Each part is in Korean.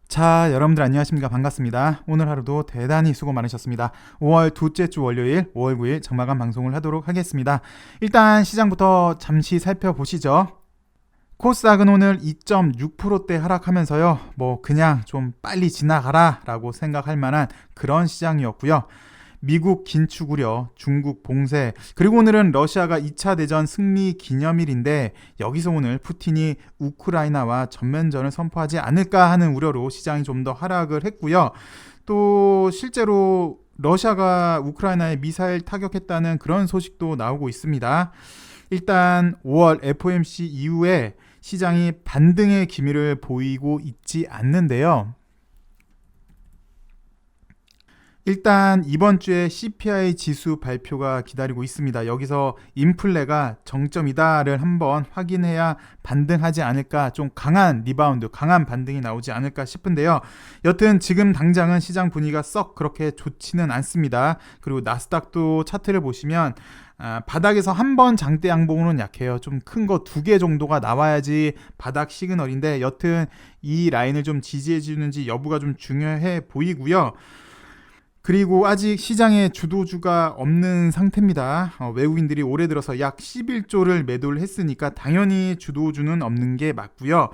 자, 여러분들 안녕하십니까? 반갑습니다. 오늘 하루도 대단히 수고 많으셨습니다. 5월 둘째 주 월요일 5월 9일 장마감 방송을 하도록 하겠습니다. 일단 시장부터 잠시 살펴보시죠. 코스닥은 오늘 2.6%대 하락하면서요. 그냥 좀 빨리 지나가라 라고 생각할 만한 그런 시장이었고요. 미국 긴축 우려, 중국 봉쇄, 그리고 오늘은 러시아가 2차 대전 승리 기념일인데 여기서 오늘 푸틴이 우크라이나와 전면전을 선포하지 않을까 하는 우려로 시장이 좀 더 하락을 했고요. 또 실제로 러시아가 우크라이나에 미사일 타격했다는 그런 소식도 나오고 있습니다. 일단 5월 FOMC 이후에 시장이 반등의 기미를 보이고 있지 않는데요. 일단 이번 주에 CPI 지수 발표가 기다리고 있습니다. 여기서 인플레가 정점이다를 한번 확인해야 반등하지 않을까, 좀 강한 리바운드, 강한 반등이 나오지 않을까 싶은데요. 여튼 지금 당장은 시장 분위기가 썩 그렇게 좋지는 않습니다. 그리고 나스닥도 차트를 보시면 바닥에서 한 번 장대 양봉으로는 약해요. 좀 큰 거 2개 정도가 나와야지 바닥 시그널인데 여튼 이 라인을 좀 지지해 주는지 여부가 좀 중요해 보이고요. 그리고 아직 시장에 주도주가 없는 상태입니다. 외국인들이 올해 들어서 약 11조를 매도를 했으니까 당연히 주도주는 없는 게 맞고요.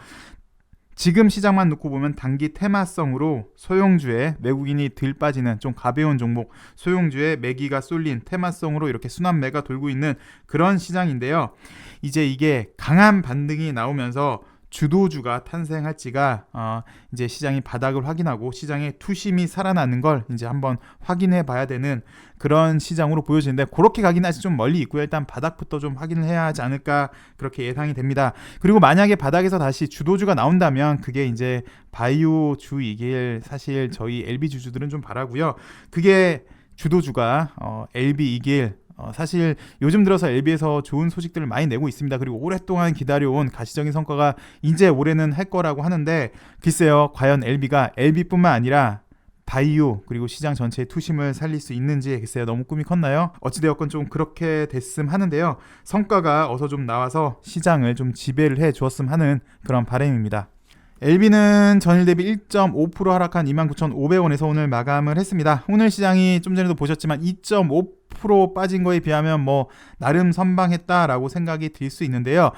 지금 시장만 놓고 보면 단기 테마성으로 소형주에 외국인이 들 빠지는 좀 가벼운 종목, 소형주에 매기가 쏠린 테마성으로 이렇게 순환매가 돌고 있는 그런 시장인데요. 이제 이게 강한 반등이 나오면서 주도주가 탄생할지가 이제 시장이 바닥을 확인하고 시장의 투심이 살아나는 걸 이제 한번 확인해 봐야 되는 그런 시장으로 보여지는데, 그렇게 가긴 아직 좀 멀리 있고요. 일단 바닥부터 좀 확인을 해야 하지 않을까 그렇게 예상이 됩니다. 그리고 만약에 바닥에서 다시 주도주가 나온다면 그게 이제 바이오주이길 사실 저희 LB 주주들은 좀 바라고요. 그게 주도주가 LB이길, 사실 요즘 들어서 LB에서 좋은 소식들을 많이 내고 있습니다. 그리고 오랫동안 기다려온 가시적인 성과가 이제 올해는 할 거라고 하는데, 글쎄요, 과연 LB가 LB뿐만 아니라 바이오 그리고 시장 전체의 투심을 살릴 수 있는지, 글쎄요, 너무 꿈이 컸나요? 어찌되었건 좀 그렇게 됐음 하는데요. 성과가 어서 좀 나와서 시장을 좀 지배를 해 주었음 하는 그런 바람입니다. LB는 전일 대비 1.5% 하락한 29,500원에서 오늘 마감을 했습니다. 오늘 시장이 좀 전에도 보셨지만 2.5% 빠진 거에 비하면 나름 선방했다라고 생각이 들 수 있는데요.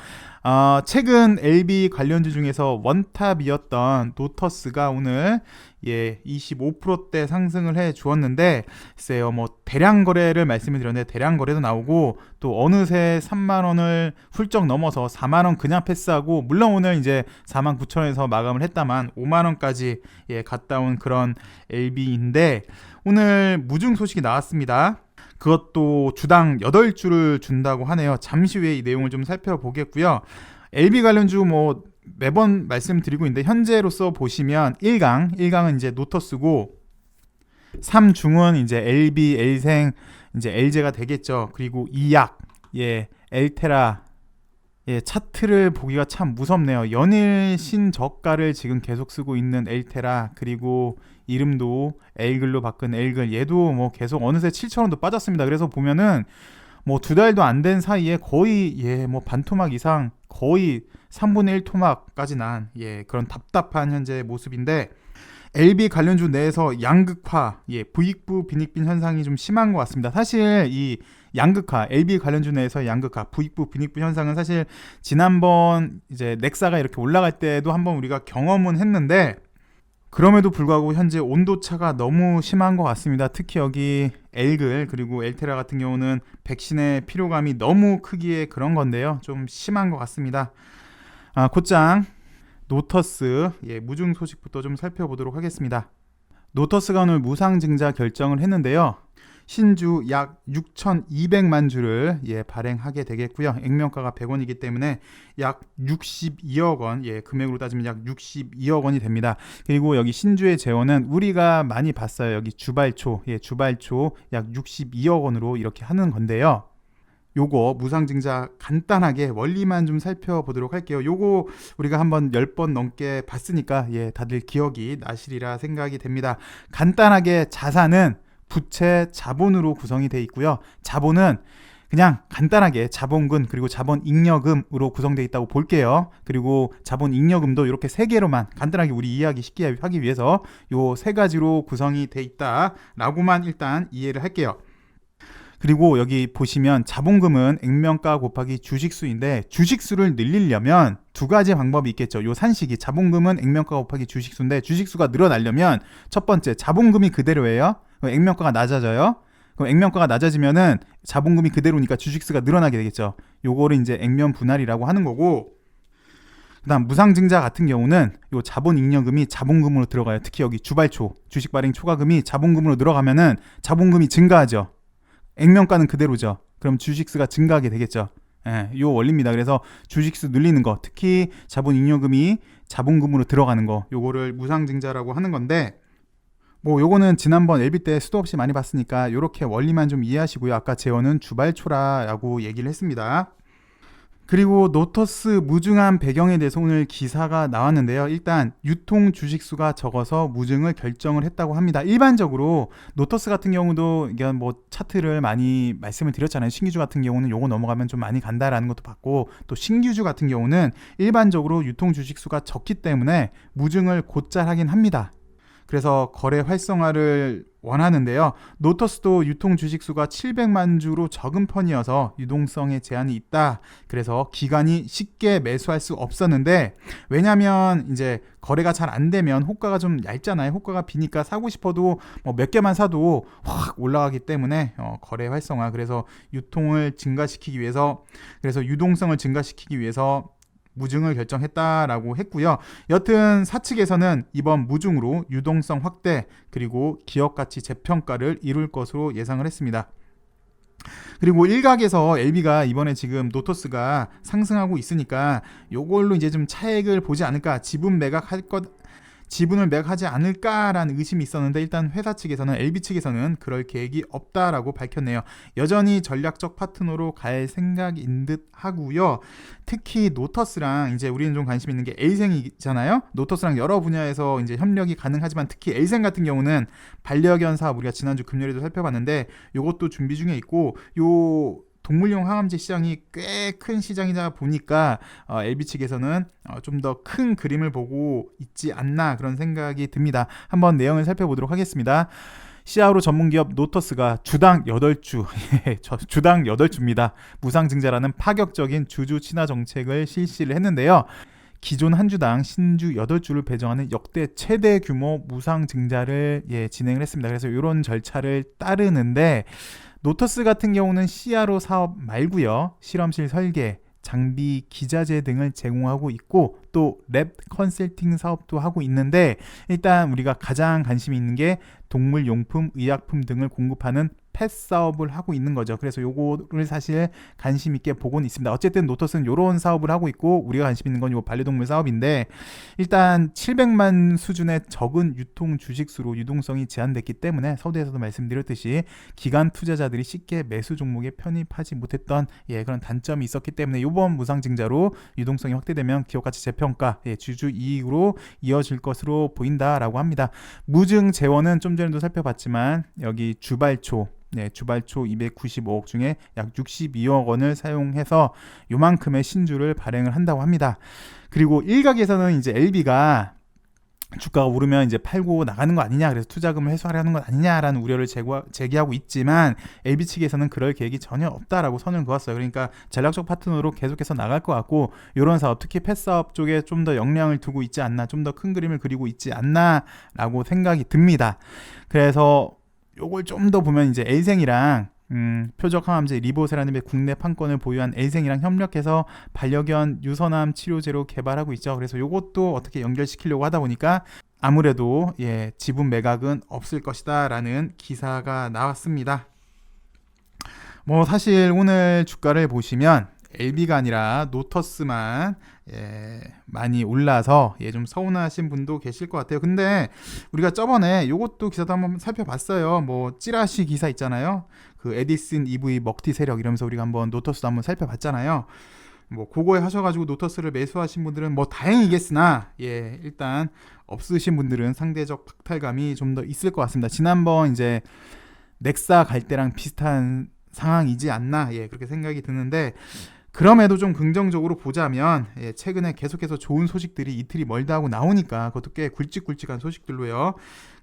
최근 LB 관련주 중에서 원탑이었던 노터스가 오늘 25%대 상승을 해 주었는데, 글쎄요, 대량 거래를 말씀을 드렸는데 대량 거래도 나오고 또 어느새 3만원을 훌쩍 넘어서 4만원 그냥 패스하고, 물론 오늘 이제 49,000원에서 마감을 했다만 5만원까지 갔다 온 그런 LB인데, 오늘 무중 소식이 나왔습니다. 그것도 주당 8주를 준다고 하네요. 잠시 후에 이 내용을 좀 살펴보겠고요. LB 관련주 매번 말씀드리고 있는데, 현재로서 보시면 1강은 이제 노터스고, 3중은 이제 LB, L생, 이제 LJ가 되겠죠. 그리고 2약, 엘테라, 차트를 보기가 참 무섭네요. 연일 신저가를 지금 계속 쓰고 있는 엘테라, 그리고 이름도 엘글로 바꾼 엘글, 얘도 계속 어느새 7,000원도 빠졌습니다. 그래서 보면은 2달도 안 된 사이에 거의 반토막 이상, 거의 3분의 1 토막까지 난 그런 답답한 현재의 모습인데, LB 관련주 내에서 양극화, 부익부 빈익빈 현상이 좀 심한 것 같습니다. 사실 이 양극화, LB 관련주 내에서 양극화, 부익부 빈익빈 현상은 사실 지난번 이제 넥사가 이렇게 올라갈 때도 한번 우리가 경험은 했는데, 그럼에도 불구하고 현재 온도차가 너무 심한 것 같습니다. 특히 여기 엘글 그리고 엘테라 같은 경우는 백신의 필요감이 너무 크기에 그런 건데요. 좀 심한 것 같습니다. 곧장 노터스 무중 소식부터 좀 살펴보도록 하겠습니다. 노터스가 오늘 무상증자 결정을 했는데요. 신주 약 6,200만 주를 발행하게 되겠고요. 액면가가 100원이기 때문에 약 62억 원, 금액으로 따지면 약 62억 원이 됩니다. 그리고 여기 신주의 재원은 우리가 많이 봤어요. 여기 주발초, 주발초 약 62억 원으로 이렇게 하는 건데요. 요거 무상증자 간단하게 원리만 좀 살펴보도록 할게요. 요거 우리가 한번 10번 넘게 봤으니까 다들 기억이 나시리라 생각이 됩니다. 간단하게 자산은 부채 자본으로 구성이 되어 있고요. 자본은 그냥 간단하게 자본금 그리고 자본잉여금으로 구성되어 있다고 볼게요. 그리고 자본잉여금도 이렇게 세 개로만 간단하게 우리 이해하기 쉽게 하기 위해서 요 세 가지로 구성이 돼 있다라고만 일단 이해를 할게요. 그리고 여기 보시면 자본금은 액면가 곱하기 주식수인데 주식수를 늘리려면 두 가지 방법이 있겠죠. 요 산식이 자본금은 액면가 곱하기 주식수인데 주식수가 늘어나려면 첫 번째 자본금이 그대로예요. 그럼 액면가가 낮아져요. 그럼 액면가가 낮아지면은 자본금이 그대로니까 주식수가 늘어나게 되겠죠. 요거를 이제 액면 분할이라고 하는 거고, 그다음 무상증자 같은 경우는 요 자본잉여금이 자본금으로 들어가요. 특히 여기 주발초, 주식발행 초과금이 자본금으로 들어가면은 자본금이 증가하죠. 액면가는 그대로죠. 그럼 주식수가 증가하게 되겠죠. 예, 요 원리입니다. 그래서 주식수 늘리는 거, 특히 자본잉여금이 자본금으로 들어가는 거, 요거를 무상증자라고 하는 건데, 뭐 요거는 지난번 LB 때 수도 없이 많이 봤으니까 요렇게 원리만 좀 이해하시고요. 아까 재원은 주발초라고 얘기를 했습니다. 그리고 노터스 무증한 배경에 대해서 오늘 기사가 나왔는데요. 일단 유통 주식수가 적어서 무증을 결정을 했다고 합니다. 일반적으로 노터스 같은 경우도 이게 뭐 차트를 많이 말씀을 드렸잖아요. 신규주 같은 경우는 요거 넘어가면 좀 많이 간다라는 것도 봤고, 또 신규주 같은 경우는 일반적으로 유통 주식수가 적기 때문에 무증을 곧잘 하긴 합니다. 그래서 거래 활성화를 원하는데요. 노터스도 유통 주식수가 700만 주로 적은 편이어서 유동성에 제한이 있다. 그래서 기관이 쉽게 매수할 수 없었는데, 왜냐하면 이제 거래가 잘 안 되면 호가가 좀 얇잖아요. 호가가 비니까 사고 싶어도 뭐 몇 개만 사도 확 올라가기 때문에 거래 활성화, 그래서 유통을 증가시키기 위해서, 그래서 유동성을 증가시키기 위해서 무증을 결정했다라고 했고요. 여튼 사측에서는 이번 무증으로 유동성 확대 그리고 기업가치 재평가를 이룰 것으로 예상을 했습니다. 그리고 일각에서 LB가 이번에 지금 노터스가 상승하고 있으니까 요걸로 이제 좀 차익을 보지 않을까, 지분을 매각하지 않을까라는 의심이 있었는데, 일단 회사 측에서는, LB 측에서는 그럴 계획이 없다라고 밝혔네요. 여전히 전략적 파트너로 갈 생각인 듯 하고요. 특히 노터스랑 이제 우리는 좀 관심 있는 게 에이생이잖아요. 노터스랑 여러 분야에서 이제 협력이 가능하지만 특히 에이생 같은 경우는 반려견 사업, 우리가 지난주 금요일에도 살펴봤는데 요것도 준비 중에 있고, 요 동물용 항암제 시장이 꽤 큰 시장이다 보니까 LB 측에서는 좀 더 큰 그림을 보고 있지 않나, 그런 생각이 듭니다. 한번 내용을 살펴보도록 하겠습니다. CRO 전문기업 노터스가 주당 8주, 주당 8주입니다. 무상증자라는 파격적인 주주 친화 정책을 실시를 했는데요. 기존 한 주당 신주 8주를 배정하는 역대 최대 규모 무상증자를 진행을 했습니다. 그래서 이런 절차를 따르는데, 노터스 같은 경우는 CRO 사업 말고요, 실험실 설계, 장비, 기자재 등을 제공하고 있고, 또 랩 컨설팅 사업도 하고 있는데, 일단 우리가 가장 관심이 있는 게 동물용품, 의약품 등을 공급하는 펫 사업을 하고 있는 거죠. 그래서 요거를 사실 관심 있게 보고는 있습니다. 어쨌든 노터스는 요런 사업을 하고 있고, 우리가 관심 있는 건 요 반려동물 사업인데, 일단 700만 수준의 적은 유통 주식수로 유동성이 제한됐기 때문에 서두에서도 말씀드렸듯이 기관 투자자들이 쉽게 매수 종목에 편입하지 못했던 그런 단점이 있었기 때문에 이번 무상증자로 유동성이 확대되면 기업가치 재평가, 주주 이익으로 이어질 것으로 보인다라고 합니다. 무증 재원은 좀 전에도 살펴봤지만 여기 주발초 295억 중에 약 62억 원을 사용해서 요만큼의 신주를 발행을 한다고 합니다. 그리고 일각에서는 이제 LB가 주가가 오르면 이제 팔고 나가는 거 아니냐, 그래서 투자금을 회수하려는 것 아니냐라는 우려를 제기하고 있지만, LB 측에서는 그럴 계획이 전혀 없다라고 선을 그었어요. 그러니까 전략적 파트너로 계속해서 나갈 것 같고, 이런 사업, 특히 펫 사업 쪽에 좀 더 역량을 두고 있지 않나, 좀 더 큰 그림을 그리고 있지 않나라고 생각이 듭니다. 그래서 요걸 좀 더 보면 이제 에이생이랑 표적 항암제 리보세라님의 국내 판권을 보유한 에이생이랑 협력해서 반려견 유선암 치료제로 개발하고 있죠. 그래서 요것도 어떻게 연결시키려고 하다 보니까 아무래도 지분 매각은 없을 것이다 라는 기사가 나왔습니다. 뭐 사실 오늘 주가를 보시면 LB가 아니라 노터스만 많이 올라서 좀 서운하신 분도 계실 것 같아요. 근데 우리가 저번에 요것도 기사도 한번 살펴봤어요. 뭐 찌라시 기사 있잖아요. 그 에디슨 EV 먹튀 세력 이러면서 우리가 한번 노터스도 한번 살펴봤잖아요. 뭐 그거에 하셔가지고 노터스를 매수하신 분들은 뭐 다행이겠으나 일단 없으신 분들은 상대적 박탈감이 좀 더 있을 것 같습니다. 지난번 이제 넥사 갈 때랑 비슷한 상황이지 않나 그렇게 생각이 드는데 그럼에도 좀 긍정적으로 보자면 최근에 계속해서 좋은 소식들이 이틀이 멀다 하고 나오니까 그것도 꽤 굵직굵직한 소식들로요.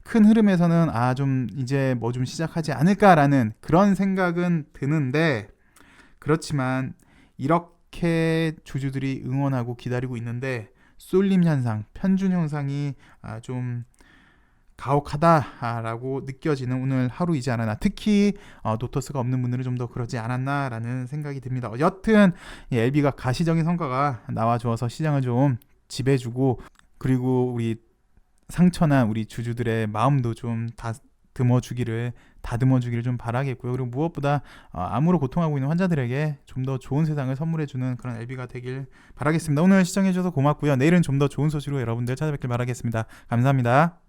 큰 흐름에서는 좀 이제 뭐 좀 시작하지 않을까라는 그런 생각은 드는데 그렇지만 이렇게 주주들이 응원하고 기다리고 있는데 쏠림 현상, 편준 현상이 좀 가혹하다라고 느껴지는 오늘 하루이지 않았나. 특히 노터스가 없는 분들은 좀 더 그러지 않았나라는 생각이 듭니다. 여튼 LB가 가시적인 성과가 나와주어서 시장을 좀 지배주고 그리고 우리 상처난 우리 주주들의 마음도 좀 다듬어주기를 좀 바라겠고요. 그리고 무엇보다 암으로 고통하고 있는 환자들에게 좀 더 좋은 세상을 선물해주는 그런 LB가 되길 바라겠습니다. 오늘 시청해주셔서 고맙고요. 내일은 좀 더 좋은 소식으로 여러분들 찾아뵙길 바라겠습니다. 감사합니다.